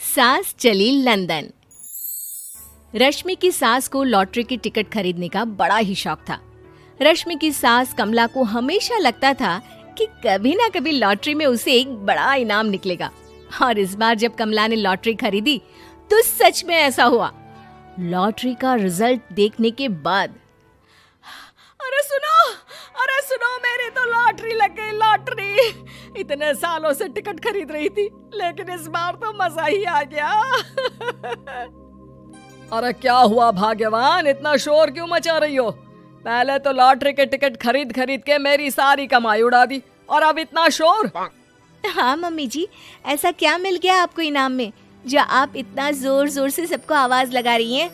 सास चली लंदन। रश्मि की सास को लॉटरी की टिकट खरीदने का बड़ा ही शौक था। रश्मि की सास कमला को हमेशा लगता था कि कभी ना कभी लॉटरी में उसे एक बड़ा इनाम निकलेगा। और इस बार जब कमला ने लॉटरी खरीदी तो सच में ऐसा हुआ। लॉटरी का रिजल्ट देखने के बाद अरे सुनो मेरी तो लॉटरी लग गई, लॉटरी। इतने सालों से टिकट खरीद रही थी लेकिन इस बार तो मजा ही आ गया। अरे क्या हुआ भाग्यवान, इतना शोर क्यों मचा रही हो? पहले तो लॉटरी के टिकट खरीद खरीद के मेरी सारी कमाई उड़ा दी और अब इतना शोर। हाँ मम्मी जी, ऐसा क्या मिल गया आपको इनाम में जो आप इतना जोर जोर से सबको आवाज लगा रही हैं?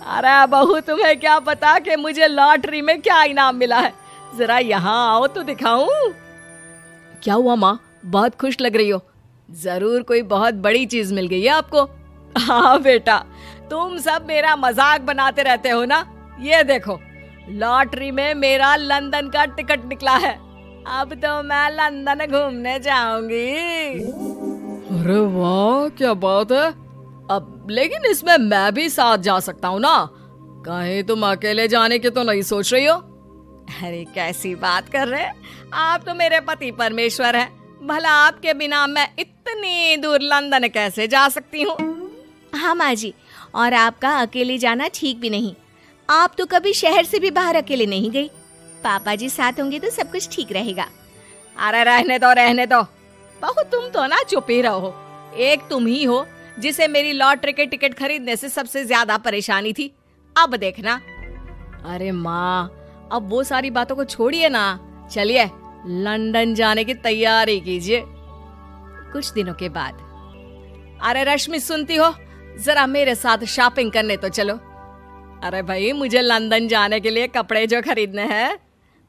अरे बहू, तुम्हें क्या पता कि मुझे लॉटरी में क्या इनाम मिला है। जरा यहाँ आओ तो दिखाऊं। क्या हुआ माँ, बहुत खुश लग रही हो? जरूर कोई बहुत बड़ी चीज मिल गई है आपको। हाँ बेटा, तुम सब मेरा मजाक बनाते रहते हो ना। ये देखो, लॉटरी में मेरा लंदन का टिकट निकला है। अब तो मैं लंदन घूमने जाऊंगी। अरे वाह, क्या बात है। अब लेकिन इसमें मैं भी साथ जा सकता हूँ ना? कहीं तुम अकेले जाने की तो नहीं सोच रही हो? अरे कैसी बात कर रहे हैं आप, तो मेरे पति परमेश्वर हैं। भला आपके बिना मैं इतनी दूर लंदन कैसे जा सकती हूँ? हाँ माँ जी, और आपका अकेले जाना ठीक भी नहीं। आप तो कभी शहर से भी बाहर अकेले नहीं गई। पापा जी साथ होंगे तो सब कुछ ठीक रहेगा। अरे रहने दो बहू, तुम तो ना चुप ही रहो। एक तुम ही हो जिसे मेरी लॉटरी के टिकट खरीदने से सबसे ज्यादा परेशानी थी। अब देखना। अरे माँ, अब वो सारी बातों को छोड़िए ना, चलिए लंदन जाने की तैयारी कीजिए। कुछ दिनों के बाद, अरे रश्मि सुनती हो, जरा मेरे साथ शॉपिंग करने तो चलो। अरे भाई, मुझे लंदन जाने के लिए कपड़े जो खरीदने हैं।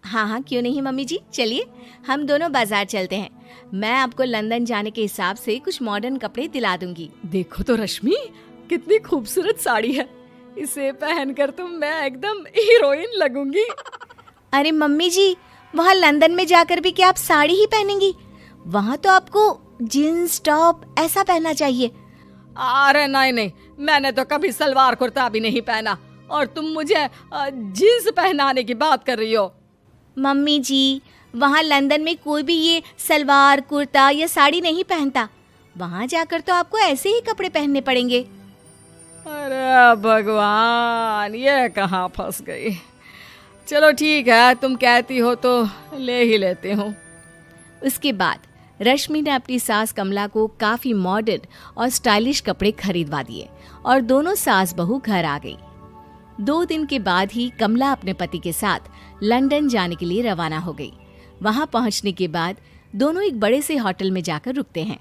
हाँ हाँ, क्यों नहीं मम्मी जी, चलिए हम दोनों बाजार चलते हैं। मैं आपको लंदन जाने के हिसाब से कुछ मॉडर्न कपड़े दिला दूंगी। देखो तो रश्मि, कितनी खूबसूरत साड़ी है। इसे पहनकर तो मैं एकदम हीरोइन लगूंगी। अरे मम्मी जी, वहाँ लंदन में जाकर भी क्या आप साड़ी ही पहनेंगी? वहाँ तो आपको जीन्स टॉप ऐसा पहनना चाहिए। अरे नहीं, मैंने तो कभी सलवार कुर्ता भी नहीं पहना और तुम मुझे जीन्स पहनाने की बात कर रही हो। मम्मी जी, वहाँ लंदन में कोई भी ये सलवार कुर्ता या साड़ी नहीं पहनता। वहाँ जाकर तो आपको ऐसे ही कपड़े पहनने पड़ेंगे। अरे भगवान, ये कहाँ फंस गई। चलो ठीक है, तुम कहती हो तो ले ही लेती हूँ। उसके बाद रश्मि ने अपनी सास कमला को काफी मॉडर्न और स्टाइलिश कपड़े खरीदवा दिए और दोनों सास बहू घर आ गई। 2 दिन के बाद ही कमला अपने पति के साथ लंदन जाने के लिए रवाना हो गई। वहां पहुंचने के बाद दोनों एक बड़े से होटल में जाकर रुकते हैं।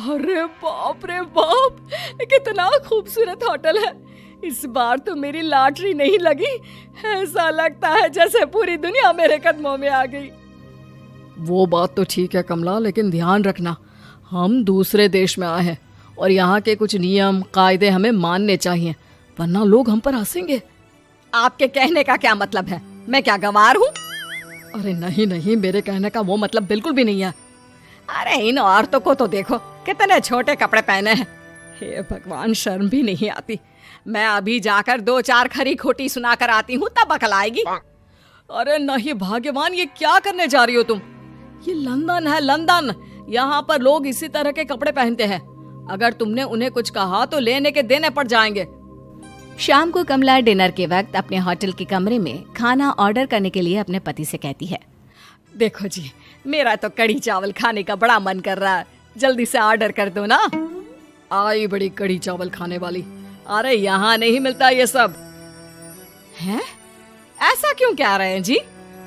अरे बाप रे बाप, कितना खूबसूरत होटल है। इस बार तो मेरी लॉटरी नहीं लगी। ऐसा लगता है जैसे पूरी दुनिया मेरे कदमों में आ गई। वो बात तो ठीक है कमला, लेकिन ध्यान रखना, हम दूसरे देश में आए हैं और यहाँ के कुछ नियम कायदे हमें मानने चाहिए, वरना लोग हम पर हंसेंगे। आपके कहने का क्या मतलब है? मैं क्या गंवार हूँ? अरे नहीं, मेरे कहने का वो मतलब बिल्कुल भी नहीं है। अरे इन औरतों को तो देखो, कितने छोटे कपड़े पहने हैं। हे भगवान, शर्म भी नहीं आती। मैं अभी जाकर 2-4 खरी खोटी सुना कर आती हूँ, तब अकल आएगी। अरे नहीं भाग्यवान, ये क्या करने जा रही हो तुम? ये लंदन है, लंदन। यहाँ पर लोग इसी तरह के कपड़े पहनते हैं। अगर तुमने उन्हें कुछ कहा तो लेने के देने पड़ जाएंगे। शाम को कमला डिनर के वक्त अपने होटल के कमरे में खाना ऑर्डर करने के लिए अपने पति से कहती है। देखो जी, मेरा तो कढ़ी चावल खाने का बड़ा मन कर रहा है, जल्दी से ऑर्डर कर दो ना। आई बड़ी कढ़ी चावल खाने वाली। अरे यहाँ नहीं मिलता ये सब। हैं? ऐसा क्यों कह रहे हैं जी?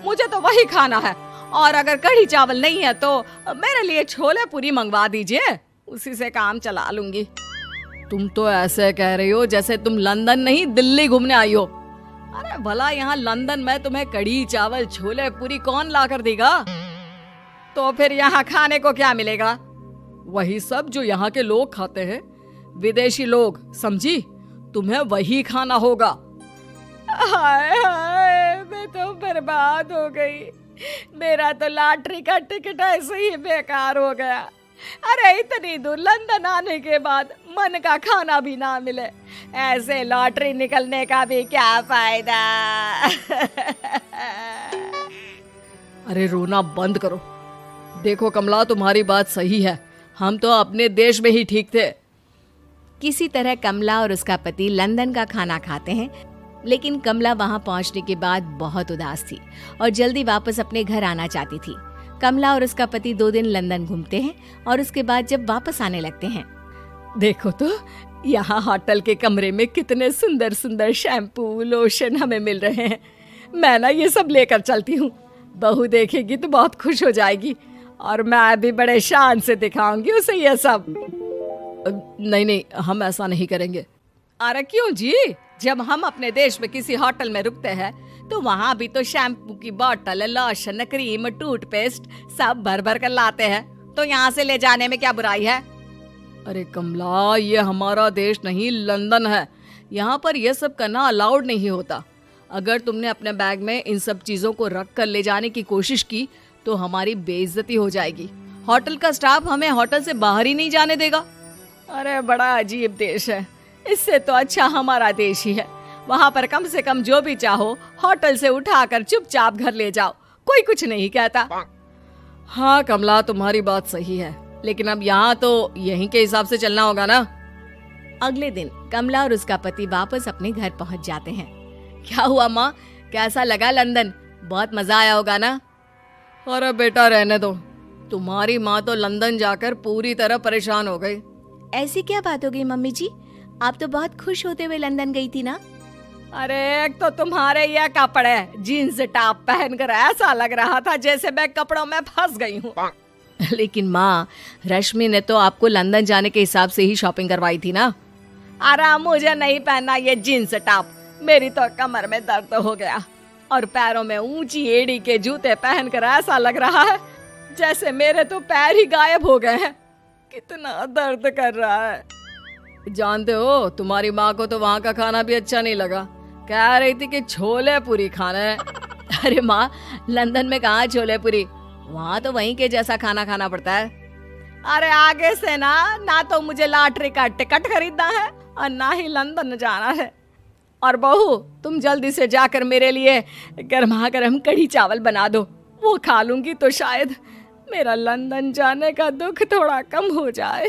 मुझे तो वही खाना है, और अगर कढ़ी चावल नहीं है तो मेरे लिए छोले पूरी मंगवा दीजिए, उसी से काम चला लूंगी। तुम तो ऐसे कह रही हो जैसे तुम लंदन नहीं दिल्ली घूमने आई हो। अरे भला यहाँ लंदन में तुम्हें कढ़ी चावल छोले पूरी कौन ला कर देगा? तो फिर यहाँ खाने को क्या मिलेगा? वही सब जो यहाँ के लोग खाते हैं, विदेशी लोग, समझी? तुम्हें वही खाना होगा। हाय हाय, मैं तो बर्बाद हो गई। मेरा तो लॉटरी का टिकट ऐसे ही बेकार हो गया। अरे इतनी दूर लंदन आने के बाद मन का खाना भी ना मिले, ऐसे लॉटरी निकलने का भी क्या फायदा। अरे रोना बंद करो। देखो कमला, तुम्हारी बात सही है, हम तो अपने देश में ही ठीक थे। किसी तरह कमला और उसका पति लंदन का खाना खाते हैं, लेकिन कमला वहां पहुंचने के बाद बहुत उदास थी और जल्दी वापस अपने घर आना चाहती थी। कमला और उसका पति 2 दिन लंदन घूमते हैं और उसके बाद जब वापस आने लगते हैं, देखो तो यहाँ होटल के कमरे में कितने सुंदर सुंदर शैम्पू लोशन हमें मिल रहे हैं। मैं ना ये सब लेकर चलती हूँ, बहू देखेगी तो बहुत खुश हो जाएगी और मैं भी बड़े शान से दिखाऊंगी उसे ये सब। नहीं नहीं, हम ऐसा नहीं करेंगे। अरे क्यों जी, जब हम अपने देश में किसी होटल में रुकते हैं तो वहाँ भी तो शैम्पू की बोतल, लोशन, क्रीम, टूथपेस्ट सब भर भर कर लाते हैं, तो यहाँ से ले जाने में क्या बुराई है। अरे कमला, ये हमारा देश नहीं लंदन है, यहाँ पर यह सब करना अलाउड नहीं होता। अगर तुमने अपने बैग में इन सब चीजों को रख कर ले जाने की कोशिश की तो हमारी बेइज्जती हो जाएगी। होटल का स्टाफ हमें होटल से बाहर ही नहीं जाने देगा। अरे बड़ा अजीब देश है, इससे तो अच्छा हमारा देश ही है। वहाँ पर कम से कम जो भी चाहो होटल से उठाकर चुपचाप घर ले जाओ, कोई कुछ नहीं कहता। हाँ कमला, तुम्हारी बात सही है, लेकिन अब यहाँ तो यहीं के हिसाब से चलना होगा ना। अगले दिन कमला और उसका पति वापस अपने घर पहुंच जाते हैं। क्या हुआ माँ, कैसा लगा लंदन? बहुत मजा आया होगा ना? अरे बेटा रहने दो, तुम्हारी माँ तो लंदन जाकर पूरी तरह परेशान हो गई। ऐसी क्या बात हो गई मम्मी जी? आप तो बहुत खुश होते हुए लंदन गई थी ना? अरे एक तो तुम्हारे ये कपड़े, जीन्स टॉप पहनकर ऐसा लग रहा था जैसे मैं कपड़ों में फंस गई हूँ। लेकिन माँ, रश्मि ने तो आपको लंदन जाने के हिसाब से ही शॉपिंग करवाई थी ना? अरे मुझे नहीं पहनना ये जीन्स टॉप, मेरी तो कमर में दर्द हो गया और पैरों में ऊंची एड़ी के जूते पहनकर ऐसा लग रहा है जैसे मेरे तो पैर ही गायब हो गए हैं। कितना दर्द कर रहा है। जानते हो, तुम्हारी माँ को तो वहाँ का खाना भी अच्छा नहीं लगा, कह रही थी कि छोले पूरी खाना है। अरे माँ, लंदन में कहाँ छोले पूरी, वहाँ तो वहीं के जैसा खाना खाना पड़ता है। अरे आगे से ना तो मुझे लॉटरी का टिकट खरीदना है और ना ही लंदन जाना है। और बहू, तुम जल्दी से जाकर मेरे लिए गर्मा गर्म कढ़ी चावल बना दो, वो खा लूंगी तो शायद मेरा लंदन जाने का दुख थोड़ा कम हो जाए।